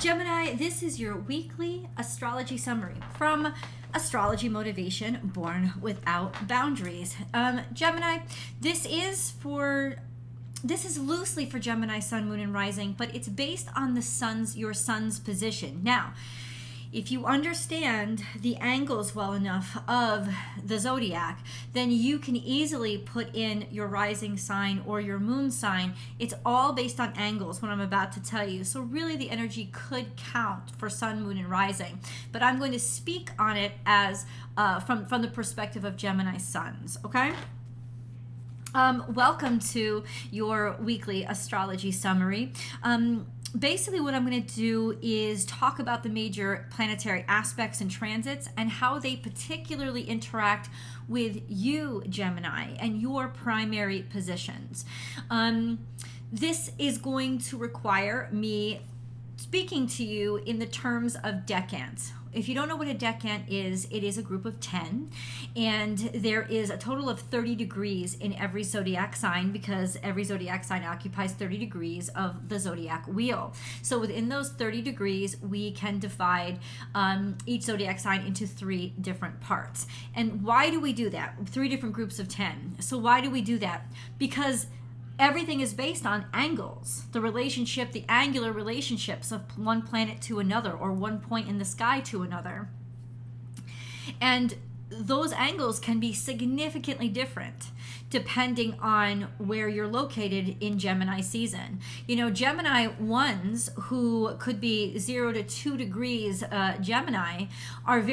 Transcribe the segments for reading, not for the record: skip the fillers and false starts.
Gemini, this is your weekly astrology summary from Astrology Motivation, Born Without Boundaries. Gemini, this is loosely for Gemini, Sun, Moon, and Rising, but it's based on your sun's position. Now, if you understand the angles well enough of the zodiac, then you can easily put in your rising sign or your moon sign. It's all based on angles, what I'm about to tell you. So really the energy could count for sun, moon, and rising. But I'm going to speak on it as from the perspective of Gemini suns, okay? Welcome to your weekly astrology summary. Basically what I'm going to do is talk about the major planetary aspects and transits and how they particularly interact with you, Gemini, and your primary positions. This is going to require me speaking to you in the terms of decans. If you don't know what a decan is, it is a group of 10, and there is a total of 30 degrees in every zodiac sign because every zodiac sign occupies 30 degrees of the zodiac wheel. So within those 30 degrees, we can divide each zodiac sign into 3 different parts. And why do we do that? 3 different groups of 10. So why do we do that? Because everything is based on angles, the angular relationships of one planet to another or one point in the sky to another. And those angles can be significantly different depending on where you're located in Gemini season. You know, Gemini ones who could be 0 to 2 degrees Gemini are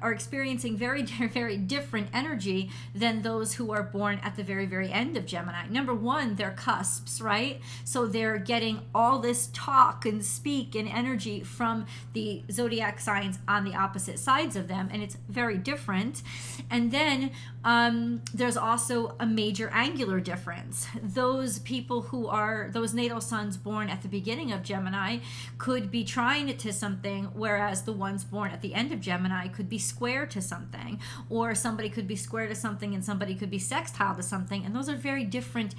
are experiencing very, very different energy than those who are born at the very, very end of Gemini. Number one, they're cusps, right? So they're getting all this talk and speak and energy from the zodiac signs on the opposite sides of them, and it's very different. And then there's also a major angular difference. Those people those natal suns born at the beginning of Gemini could be trine to something, whereas the ones born at the end of Gemini could be square to something, or somebody could be square to something and somebody could be sextile to something, and those are very different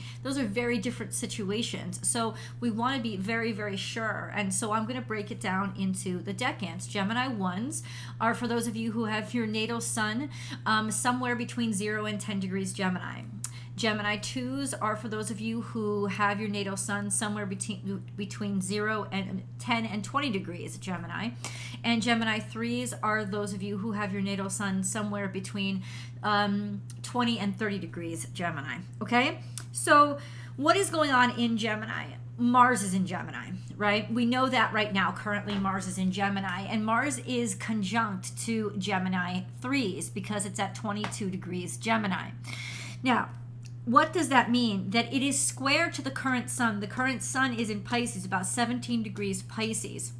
situations. So we want to be very, very sure. And so I'm going to break it down into the decans. Gemini ones are for those of you who have your natal sun somewhere between 0 and 10 degrees Gemini. Gemini 2s are for those of you who have your natal sun somewhere between 0 and 10 and 20 degrees Gemini. And Gemini 3s are those of you who have your natal sun somewhere between 20 and 30 degrees Gemini. Okay? So what is going on in Gemini? Mars is in Gemini, right? We know that right now. Currently, Mars is in Gemini, and Mars is conjunct to Gemini 3s because it's at 22 degrees Gemini. Now, what does that mean? That it is square to the current sun. The current sun is in Pisces, about 17 degrees Pisces.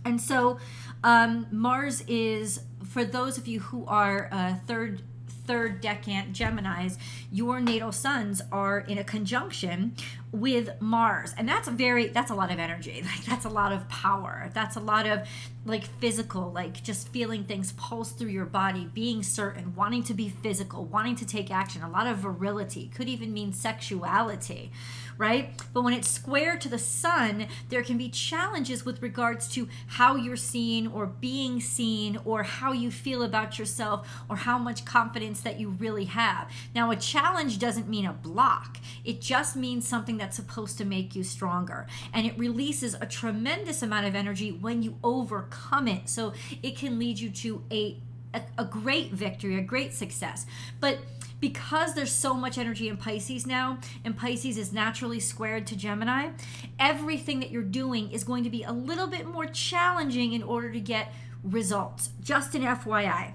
And so Mars is, for those of you who are third decan Geminis, your natal suns are in a conjunction with Mars, and that's a lot of energy. Like, that's a lot of power. That's a lot of like physical, like just feeling things pulse through your body, being certain, wanting to be physical, wanting to take action. A lot of virility, could even mean sexuality, right? But when it's square to the sun, there can be challenges with regards to how you're seen or being seen, or how you feel about yourself, or how much confidence that you really have. Now, a challenge doesn't mean a block. It just means something that's supposed to make you stronger. And it releases a tremendous amount of energy when you overcome it. So it can lead you to a great victory, a great success. But because there's so much energy in Pisces now, and Pisces is naturally squared to Gemini, everything that you're doing is going to be a little bit more challenging in order to get results. Just an FYI.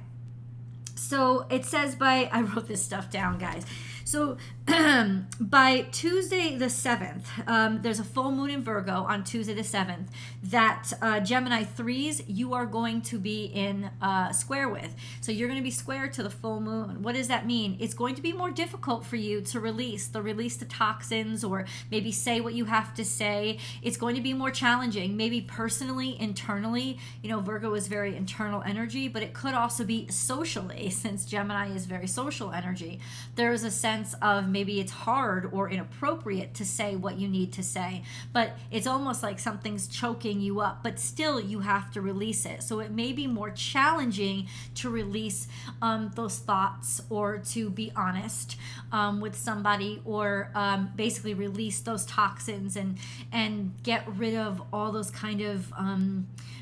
So it says I wrote this stuff down, guys. So by Tuesday the 7th, there's a full moon in Virgo on Tuesday the 7th that Gemini 3s you are going to be in square with. So you're going to be square to the full moon. What does that mean? It's going to be more difficult for you to release the toxins, or maybe say what you have to say. It's going to be more challenging, maybe personally, internally. You know, Virgo is very internal energy, but it could also be socially, since Gemini is very social energy. There is a sense sense of maybe it's hard or inappropriate to say what you need to say, but it's almost like something's choking you up, but still you have to release it. So it may be more challenging to release those thoughts, or to be honest with somebody, or basically release those toxins and get rid of all those kind of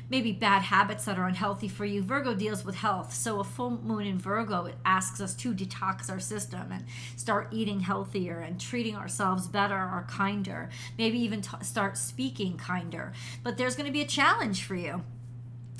maybe bad habits that are unhealthy for you. Virgo deals with health. So a full moon in Virgo, it asks us to detox our system and start eating healthier and treating ourselves better or kinder. Maybe even start speaking kinder. But there's going to be a challenge for you.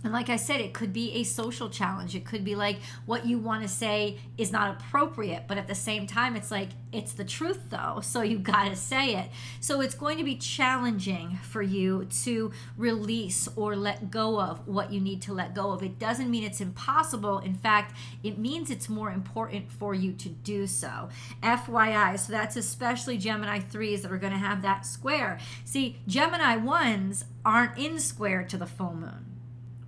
And like I said, it could be a social challenge. It could be like what you want to say is not appropriate, but at the same time, it's like, it's the truth though, so you got to say it. So it's going to be challenging for you to release or let go of what you need to let go of. It doesn't mean it's impossible. In fact, it means it's more important for you to do so. FYI, so that's especially Gemini 3s that are going to have that square. See, Gemini 1s aren't in square to the full moon.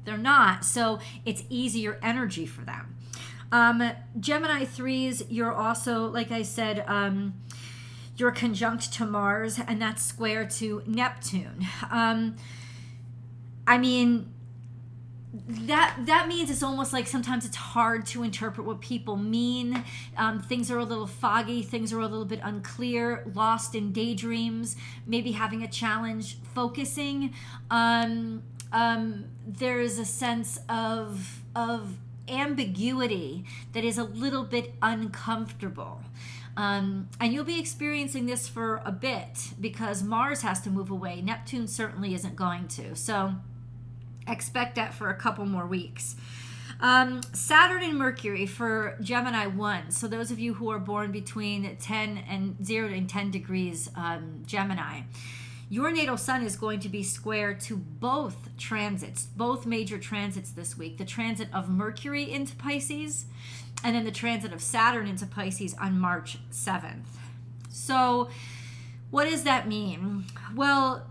They're not, so it's easier energy for them. Gemini 3s, you're also, like I said, you're conjunct to Mars, and that's square to Neptune. I mean, that means it's almost like sometimes it's hard to interpret what people mean. Things are a little foggy, things are a little bit unclear, lost in daydreams, maybe having a challenge focusing. There is a sense of ambiguity that is a little bit uncomfortable. And you'll be experiencing this for a bit because Mars has to move away. Neptune certainly isn't going to. So expect that for a couple more weeks. Saturn and Mercury for Gemini 1. So those of you who are born between 0 and 10 degrees Gemini, your natal sun is going to be square to both transits, both major transits this week. The transit of Mercury into Pisces, and then the transit of Saturn into Pisces on March 7th. So what does that mean? Well,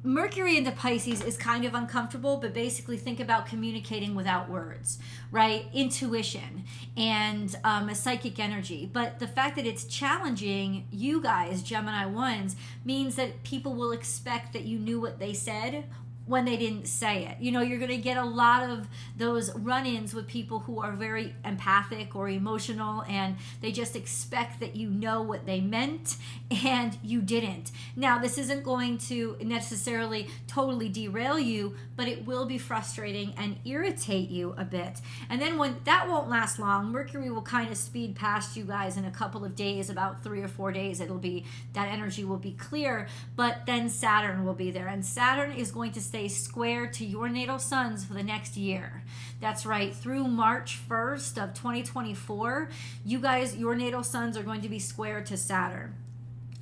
Mercury into Pisces is kind of uncomfortable, but basically think about communicating without words, right? Intuition and a psychic energy. But the fact that it's challenging you guys, Gemini 1s, means that people will expect that you knew what they said when they didn't say it. You know, you're going to get a lot of those run-ins with people who are very empathic or emotional, and they just expect that you know what they meant and you didn't. Now, this isn't going to necessarily totally derail you, but it will be frustrating and irritate you a bit. And then when that won't last long, Mercury will kind of speed past you guys in a couple of days, about 3 or 4 days. It'll be, that energy will be clear, but then Saturn will be there, and Saturn is going to stay square to your natal suns for the next year. That's right, through March 1st of 2024, you guys, your natal suns are going to be square to Saturn.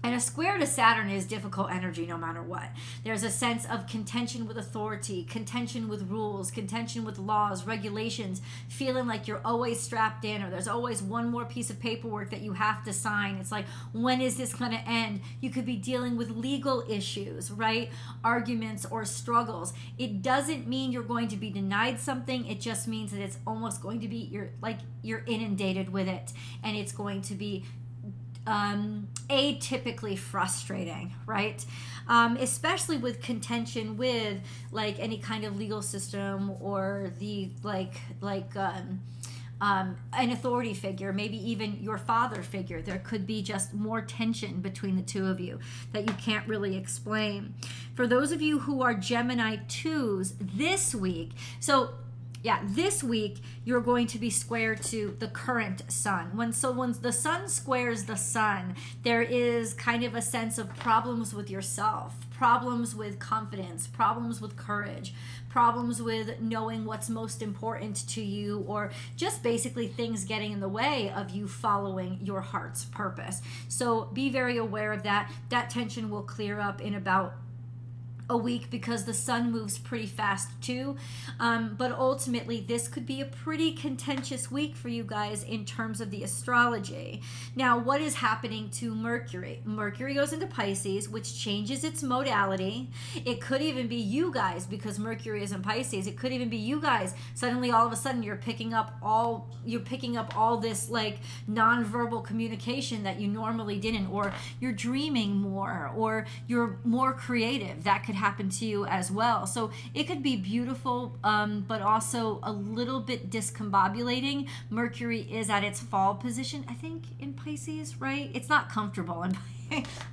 And a square to Saturn is difficult energy no matter what. There's a sense of contention with authority, contention with rules, contention with laws, regulations, feeling like you're always strapped in, or there's always one more piece of paperwork that you have to sign. It's like, when is this going to end? You could be dealing with legal issues, right? Arguments or struggles. It doesn't mean you're going to be denied something. It just means that it's almost going to be, you're inundated with it, and it's going to be atypically frustrating, right? Especially with contention with like any kind of legal system, or the an authority figure, maybe even your father figure. There could be just more tension between the two of you that you can't really explain. For those of you who are Gemini 2s this week, this week you're going to be square to the current sun. When the sun squares the sun, there is kind of a sense of problems with yourself, problems with confidence, problems with courage, problems with knowing what's most important to you, or just basically things getting in the way of you following your heart's purpose. So be very aware of that. That tension will clear up in about a week because the sun moves pretty fast too. But ultimately, this could be a pretty contentious week for you guys in terms of the astrology. Now, what is happening to Mercury? Mercury goes into Pisces, which changes its modality. It could even be you guys, because Mercury is in Pisces. It could even be you guys. Suddenly, all of a sudden, you're picking up all this like nonverbal communication that you normally didn't, or you're dreaming more, or you're more creative. That could happen to you as well. So it could be beautiful, but also a little bit discombobulating. Mercury is at its fall position, I think, in Pisces, right? It's not comfortable in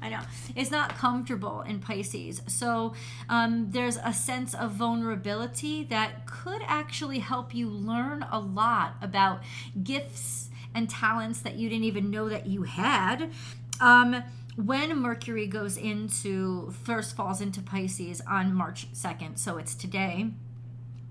I know it's not comfortable in Pisces. So there's a sense of vulnerability that could actually help you learn a lot about gifts and talents that you didn't even know that you had. When Mercury falls into Pisces on March 2nd, so it's today,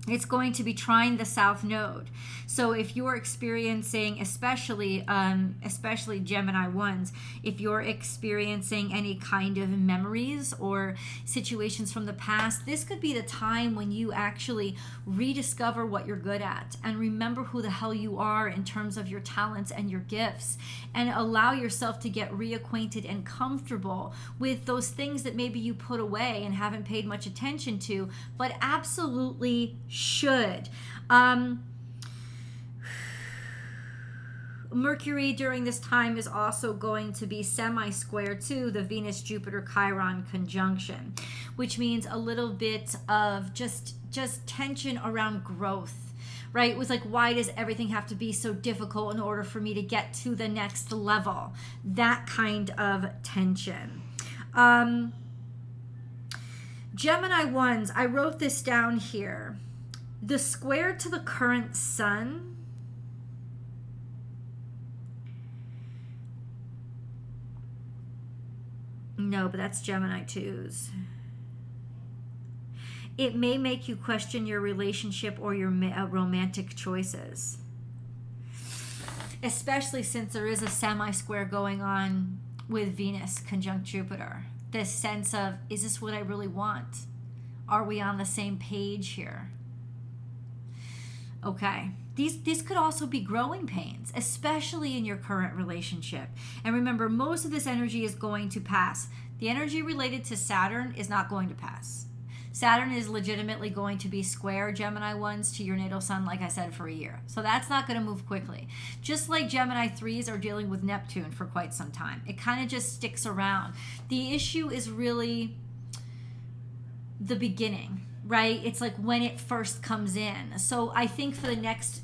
it's going to be trying the South Node. So if you're experiencing, especially Gemini ones, if you're experiencing any kind of memories or situations from the past, this could be the time when you actually rediscover what you're good at and remember who the hell you are in terms of your talents and your gifts, and allow yourself to get reacquainted and comfortable with those things that maybe you put away and haven't paid much attention to, but absolutely should. Mercury during this time is also going to be semi-square to the Venus-Jupiter-Chiron conjunction, which means a little bit of just tension around growth, right? It was like, why does everything have to be so difficult in order for me to get to the next level? That kind of tension. Gemini ones, I wrote this down here. The square to the current sun, no, but that's Gemini 2s. It may make you question your relationship or your romantic choices, especially since there is a semi-square going on with Venus conjunct Jupiter. This sense of, is this what I really want? Are we on the same page here? Okay. These could also be growing pains, especially in your current relationship. And remember, most of this energy is going to pass. The energy related to Saturn is not going to pass. Saturn is legitimately going to be square, Gemini ones, to your natal sun, like I said, for a year. So that's not going to move quickly. Just like Gemini 3s are dealing with Neptune for quite some time. It kind of just sticks around. The issue is really the beginning, right? It's like when it first comes in. So I think for the next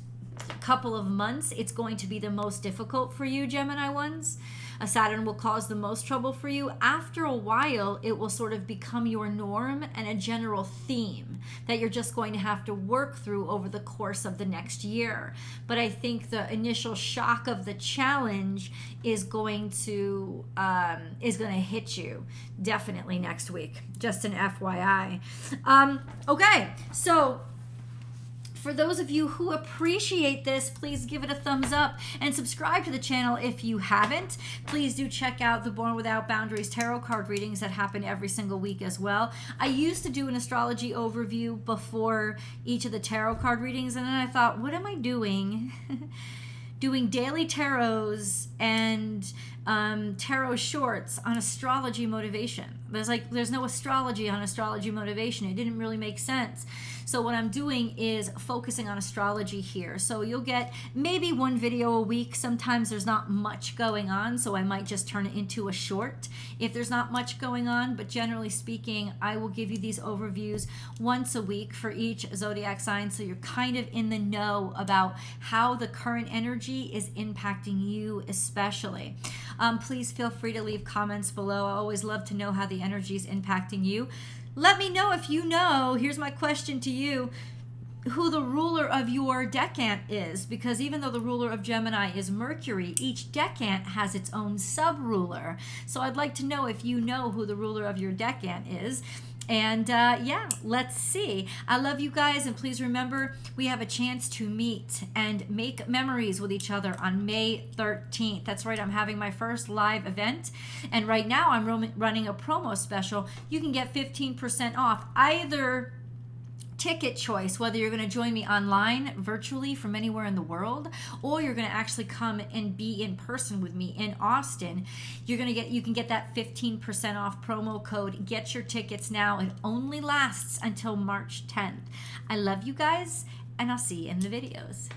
couple of months, it's going to be the most difficult for you, Gemini ones. Saturn will cause the most trouble for you. After a while, it will sort of become your norm and a general theme that you're just going to have to work through over the course of the next year. But I think the initial shock of the challenge is going to hit you definitely next week. Just an FYI. Okay, so for those of you who appreciate this, please give it a thumbs up and subscribe to the channel if you haven't. Please do check out the Born Without Boundaries tarot card readings that happen every single week as well. I used to do an astrology overview before each of the tarot card readings, and then I thought, what am I doing? Doing daily tarots and tarot shorts on astrology motivation. There's no astrology on astrology motivation. It didn't really make sense. So what I'm doing is focusing on astrology here. So you'll get maybe one video a week. Sometimes there's not much going on, so I might just turn it into a short if there's not much going on. But generally speaking, I will give you these overviews once a week for each zodiac sign, so you're kind of in the know about how the current energy is impacting you especially. Please feel free to leave comments below. I always love to know how the energy is impacting you. Let me know if you know. Here's my question to you. who the ruler of your decant is, because even though the ruler of Gemini is Mercury, each decant has its own sub-ruler. So I'd like to know if you know who the ruler of your decant is. And yeah, let's see. I love you guys, and please remember, we have a chance to meet and make memories with each other on May 13th. That's right, I'm having my first live event, and right now I'm running a promo special. You can get 15% off either ticket choice, whether you're going to join me online virtually from anywhere in the world, or you're going to actually come and be in person with me in Austin. You can get that 15% off promo code. Get your tickets now. It only lasts until March 10th. I love you guys, and I'll see you in the videos.